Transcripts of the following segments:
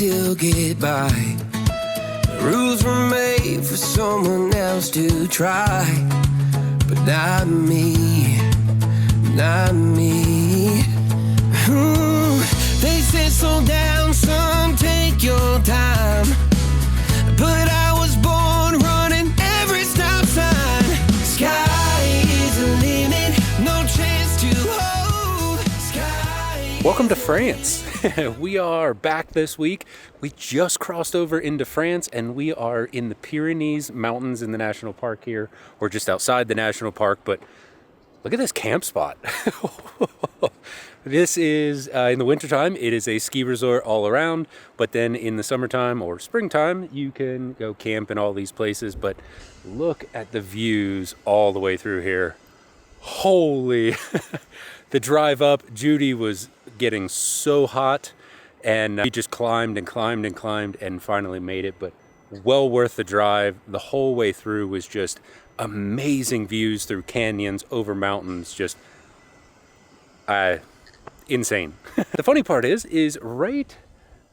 still get by. The rules were made for someone else to try, but not me, not me. Ooh, they said slow down, son, take your time, but I was born running every stop sign. Sky is the limit, no chance to hold. Sky. Welcome to France. We are back this week. We just crossed over into France and we are in the Pyrenees Mountains in the national park here. We're just outside the national park, but look at this camp spot. This is, in the wintertime, it is a ski resort all around, but then in the summertime or springtime, you can go camp in all these places. But look at the views all the way through here. Holy, the drive up, Judy was getting so hot and we just climbed and climbed and climbed and finally made it, but well worth the drive. The whole way through was just amazing views through canyons, over mountains, just insane. The funny part is right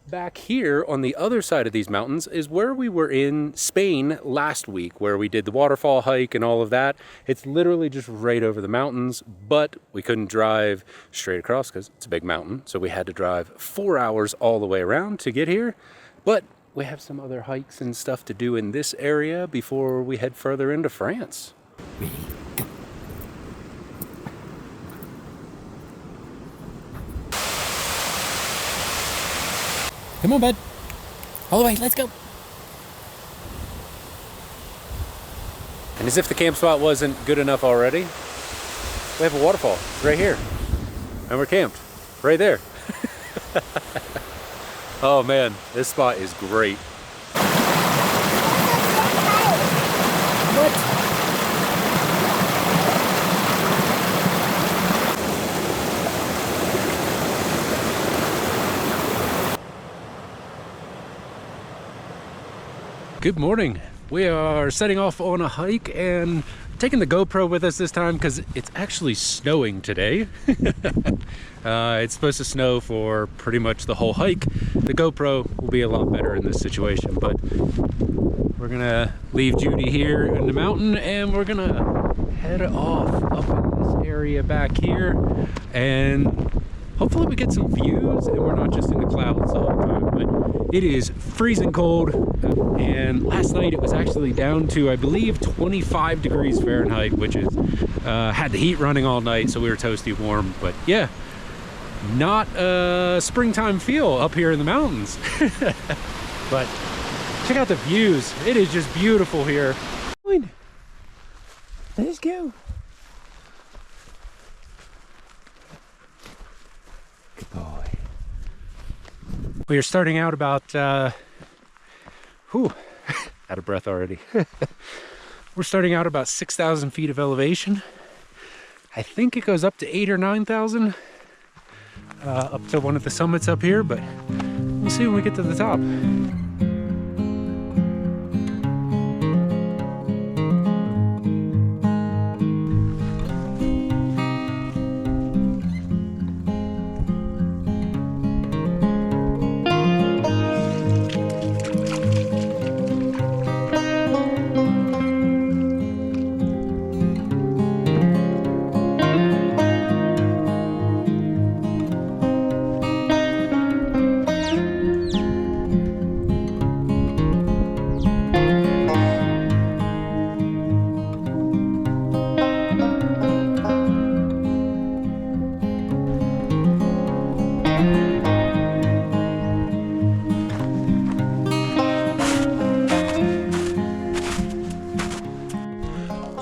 back here on the other side of these mountains is where we were in Spain last week, where we did the waterfall hike and all of that. It's literally just right over the mountains, but we couldn't drive straight across because it's a big mountain. So we had to drive 4 hours all the way around to get here. But we have some other hikes and stuff to do in this area before we head further into France. Come on, bud. All the way, let's go. And as if the camp spot wasn't good enough already, we have a waterfall right here. And we're camped right there. Oh man, this spot is great. What? Good morning. We are setting off on a hike and taking the GoPro with us this time because it's actually snowing today. It's supposed to snow for pretty much the whole hike. The GoPro will be a lot better in this situation, but we're gonna leave Judy here in the mountain and we're gonna head off up in this area back here and hopefully we get some views and we're not just in the clouds the whole time. But it is freezing cold and last night it was actually down to, I believe, 25 degrees Fahrenheit, which is had the heat running all night, so we were toasty warm. But yeah, not a springtime feel up here in the mountains. But check out the views. It is just beautiful here. Let's go. Good boy. We are starting out about, out of breath already. We're starting out about 6,000 feet of elevation. I think it goes up to 8,000 or 9,000 up to one of the summits up here, but we'll see when we get to the top.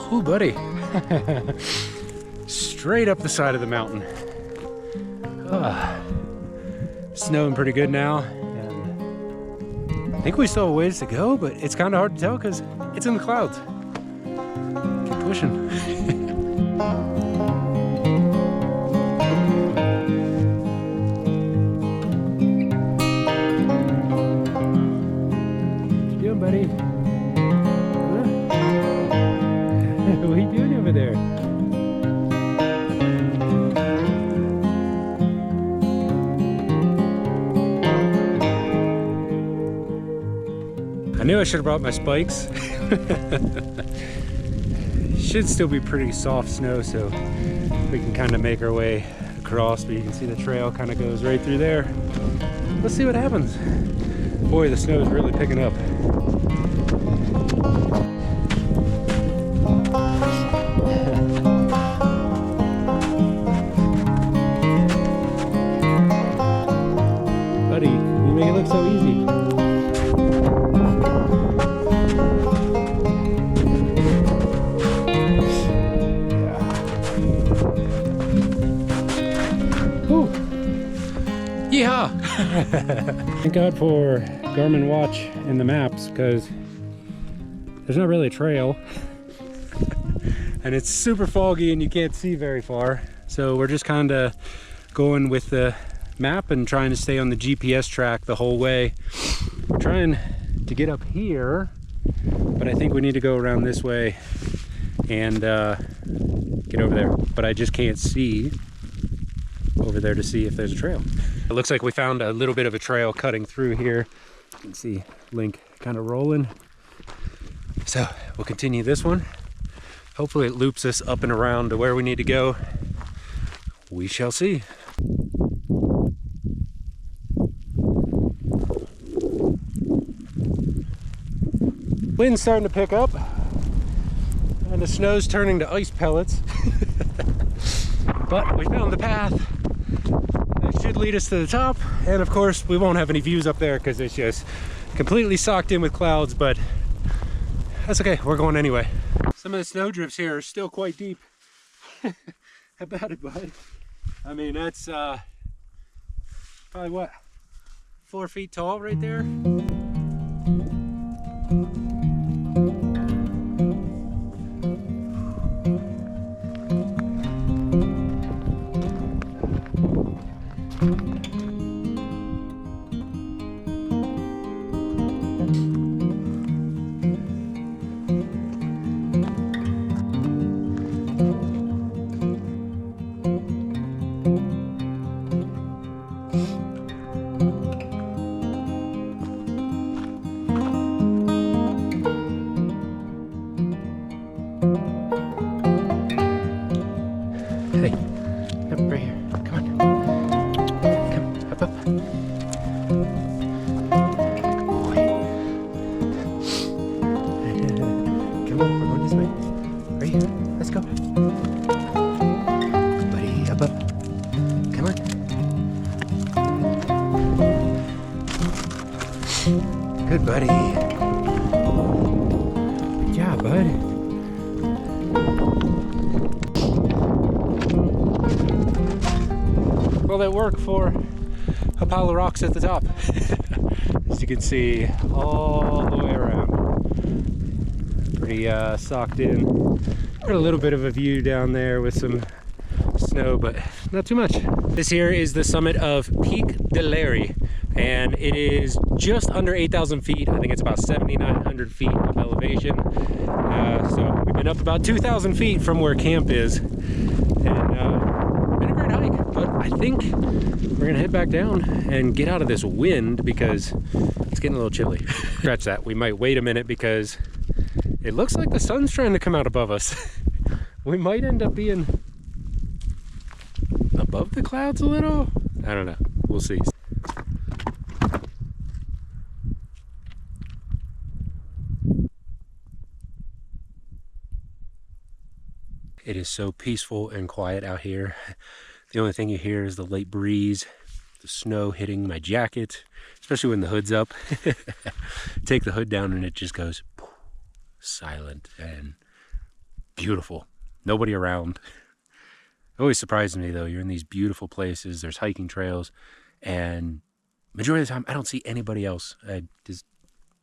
Oh, buddy. Straight up the side of the mountain. Snowing pretty good now. And I think we still have a ways to go, but it's kind of hard to tell because it's in the clouds. Keep pushing. What you doing, buddy? What are you doing over there? knew I should have brought my spikes. Should still be pretty soft snow, so we can kind of make our way across, but you can see the trail kind of goes right through there. Let's see what happens. Boy, the snow is really picking up. Buddy, you make it look so easy. Yeehaw! Thank God for Garmin watch and the maps, because there's not really a trail and it's super foggy and you can't see very far, so we're just kind of going with the map and trying to stay on the GPS track the whole way. We're trying to get up here, but I think we need to go around this way and get over there, but I just can't see over there to see if there's a trail. It looks like we found a little bit of a trail cutting through here. You can see Link kind of rolling. So we'll continue this one. Hopefully it loops us up and around to where we need to go. We shall see. Wind's starting to pick up and the snow's turning to ice pellets. But we found the path that should lead us to the top, and of course we won't have any views up there because it's just completely socked in with clouds, but that's okay, we're going anyway. Some of the snow drifts here are still quite deep. How about it, bud? I mean, that's probably what, 4 feet tall right there? Hey, come right here. Come on. Come, up, up. Boy. Come on, we're going this way. Right here. Let's go. Buddy, up, up. Come on. Good buddy. Good job, bud. Well, that worked for a pile of rocks at the top. As you can see, all the way around. Pretty socked in. Got a little bit of a view down there with some snow, but not too much. This here is the summit of Pic De Lary, and it is just under 8,000 feet. I think it's about 7,900 feet of elevation. So we've been up about 2,000 feet from where camp is, and been a great hike. But I think we're gonna head back down and get out of this wind because it's getting a little chilly. Scratch that. We might wait a minute because it looks like the sun's trying to come out above us. We might end up being above the clouds a little. I don't know. We'll see. It is so peaceful and quiet out here. The only thing you hear is the late breeze, the snow hitting my jacket, especially when the hood's up. Take the hood down and it just goes silent and beautiful. Nobody around. It always surprises me though, you're in these beautiful places, there's hiking trails, and majority of the time I don't see anybody else. I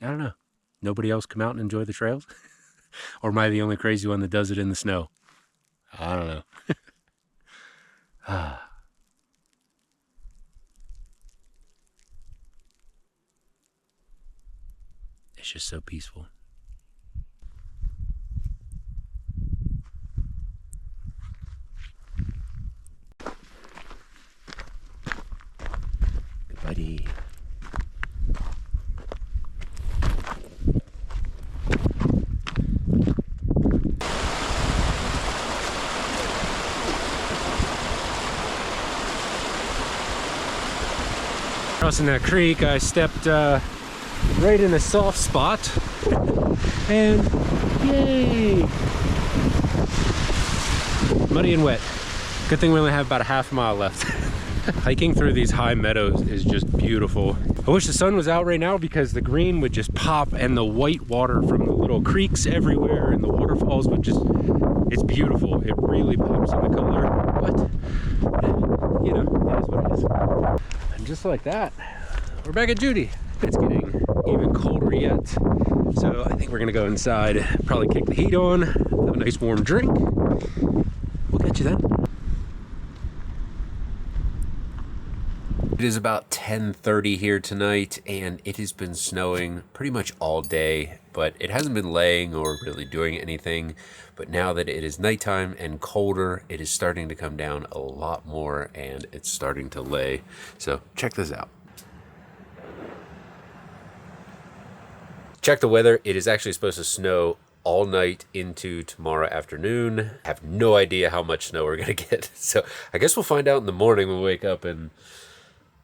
don't know. Nobody else come out and enjoy the trails? Or am I the only crazy one that does it in the snow? I don't know. It's just so peaceful. Good buddy. Crossing that creek, I stepped right in a soft spot, and yay! Muddy and wet. Good thing we only have about a half mile left. Hiking through these high meadows is just beautiful. I wish the sun was out right now because the green would just pop and the white water from the little creeks everywhere and the waterfalls would just, it's beautiful. It really pops in the color, but you know, it is what it is. And just like that, we're back at Judy. It's getting even colder yet. So I think we're gonna go inside, probably kick the heat on, have a nice warm drink. We'll catch you then. It is about 10:30 here tonight, and it has been snowing pretty much all day, but it hasn't been laying or really doing anything. But now that it is nighttime and colder, it is starting to come down a lot more, and it's starting to lay. So check this out. Check the weather. It is actually supposed to snow all night into tomorrow afternoon. I have no idea how much snow we're gonna get. So I guess we'll find out in the morning when we wake up and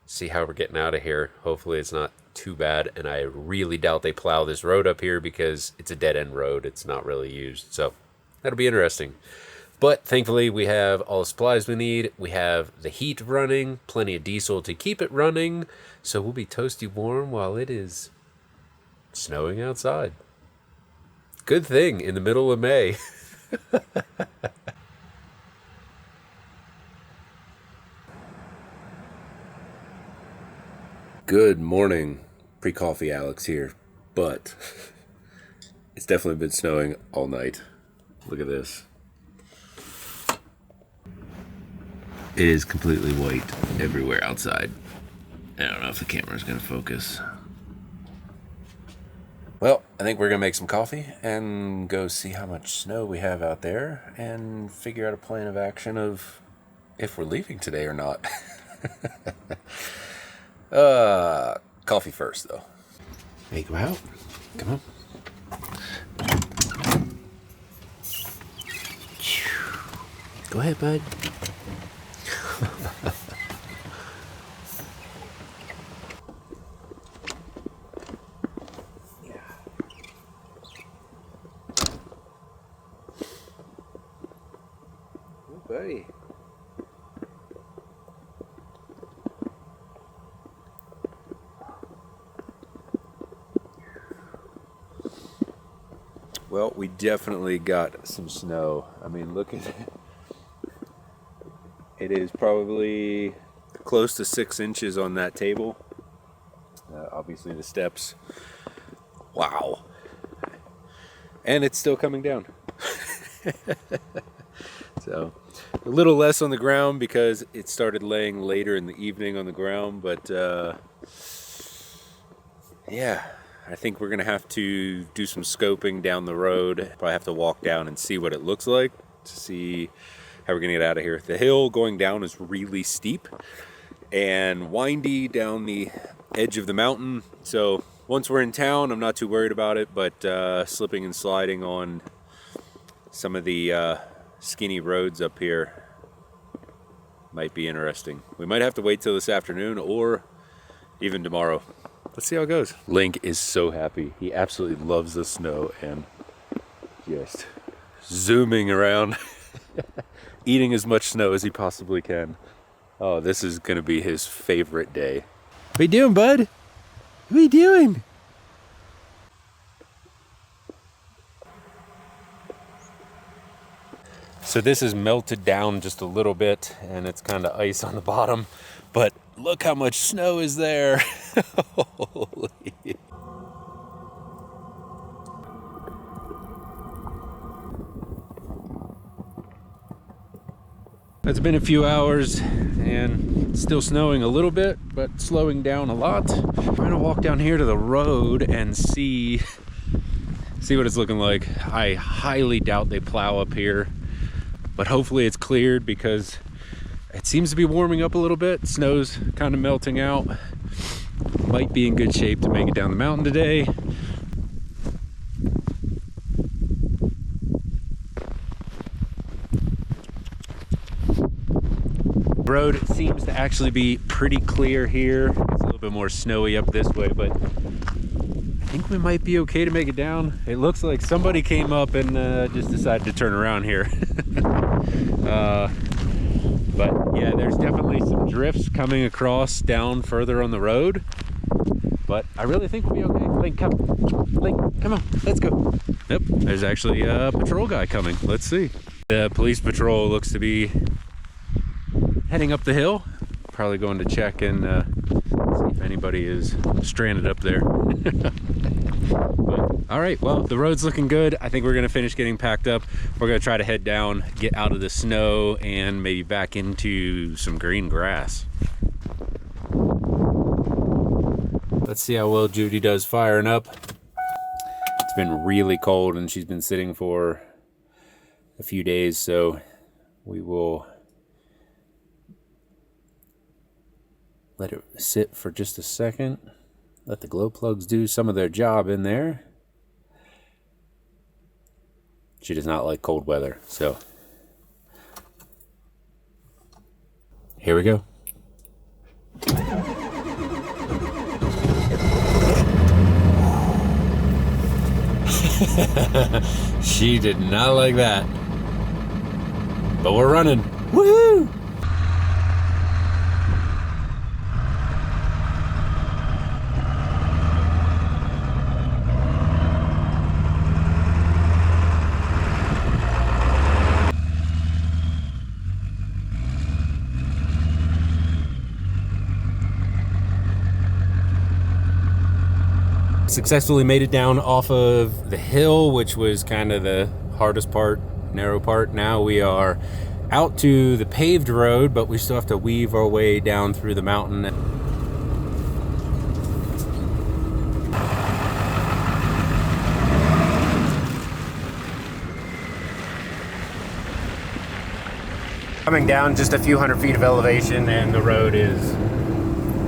see how we're getting out of here. Hopefully it's not too bad, and I really doubt they plow this road up here because it's a dead-end road. It's not really used, so that'll be interesting. But thankfully we have all the supplies we need. We have the heat running, plenty of diesel to keep it running, so we'll be toasty warm while it is snowing outside. Good thing in the middle of May. Good morning, pre-coffee Alex here, but it's definitely been snowing all night. Look at this. It is completely white everywhere outside. I don't know if the camera's gonna focus. Well, I think we're gonna make some coffee and go see how much snow we have out there and figure out a plan of action of if we're leaving today or not. Coffee first, though. Hey, go out. Come on. Go ahead, bud. Good buddy. Well, we definitely got some snow. I mean, look at it. It is probably close to 6 inches on that table. Obviously the steps. Wow. And it's still coming down. So, a little less on the ground because it started laying later in the evening on the ground, but yeah. I think we're gonna have to do some scoping down the road. Probably have to walk down and see what it looks like to see how we're gonna get out of here. The hill going down is really steep and windy down the edge of the mountain. So once we're in town, I'm not too worried about it, but slipping and sliding on some of the skinny roads up here might be interesting. We might have to wait till this afternoon or even tomorrow. Let's see how it goes. Link is so happy. He absolutely loves the snow and just zooming around, eating as much snow as he possibly can. Oh, this is gonna be his favorite day. What are you doing, bud? What are you doing? So this is melted down just a little bit and it's kind of ice on the bottom, but look how much snow is there. Holy. It's been a few hours and it's still snowing a little bit, but slowing down a lot. I'm gonna walk down here to the road and see what it's looking like. I highly doubt they plow up here, but hopefully it's cleared because it seems to be warming up a little bit. Snow's kind of melting out. Might be in good shape to make it down the mountain today. Road seems to actually be pretty clear here. It's a little little bit more snowy up this way, but I think we might be okay to make it down. It looks like somebody came up and just decided to turn around here. But yeah, there's definitely some drifts coming across down further on the road, but I really think we'll be okay. Link, come on, let's go. Yep, there's actually a patrol guy coming. Let's see. The police patrol looks to be heading up the hill, probably going to check and see if anybody is stranded up there. But, all right, well, the road's looking good. I think we're gonna finish getting packed up. We're gonna try to head down, get out of the snow, and maybe back into some green grass. Let's see how well Judy does firing up. It's been really cold and she's been sitting for a few days, so we will let it sit for just a second. Let the glow plugs do some of their job in there. She does not like cold weather, so here we go. She did not like that, but we're running. Woohoo! Successfully made it down off of the hill, which was kind of the hardest part, narrow part. Now we are out to the paved road, but we still have to weave our way down through the mountain. Coming down just a few hundred feet of elevation and the road is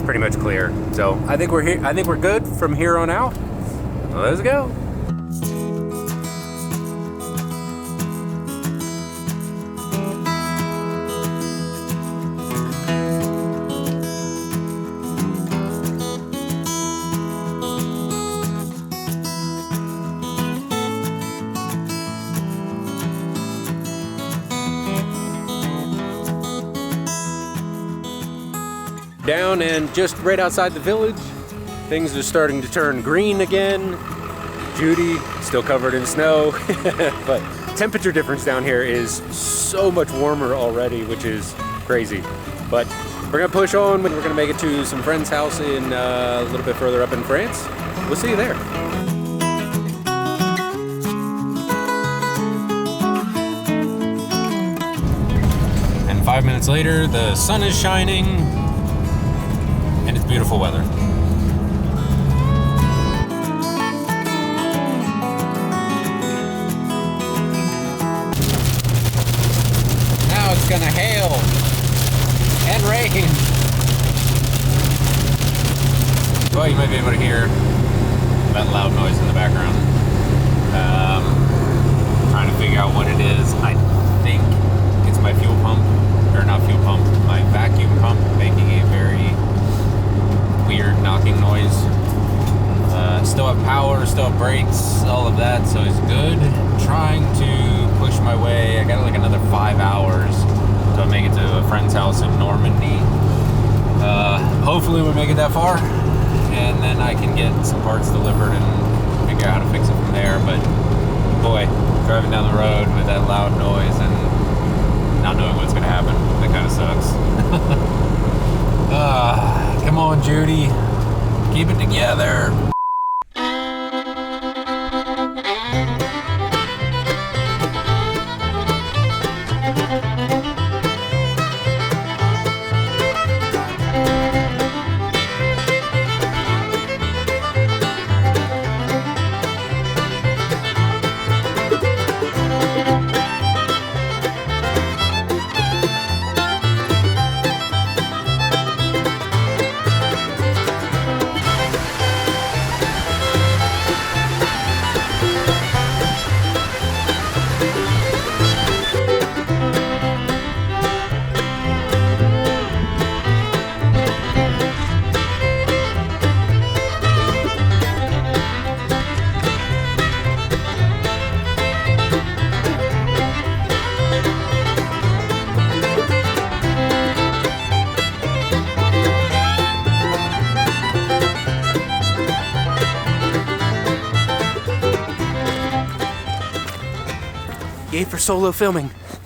pretty much clear. So I think we're here. I think we're good from here on out. Let's go. Down and just right outside the village, things are starting to turn green again. Judy still covered in snow, but temperature difference down here is so much warmer already, which is crazy. But we're gonna push on. We're gonna make it to some friend's house in a little bit further up in France. We'll see you there. And 5 minutes later, the sun is shining. And it's beautiful weather. Now it's gonna hail and rain. Well, you might be able to hear that loud noise in the background. Trying to figure out what it is. I think it's my fuel pump, or not fuel pump, my vacuum pump making a very weird knocking noise. Still have power, still have brakes, all of that, so it's good. Trying to push my way. I got like another 5 hours to make it to a friend's house in Normandy. Hopefully we make it that far, and then I can get some parts delivered and figure out how to fix it from there. But boy, driving down the road with that loud noise and not knowing what's gonna happen, that kind of sucks. Come on, Judy. Keep it together. Yay for solo filming.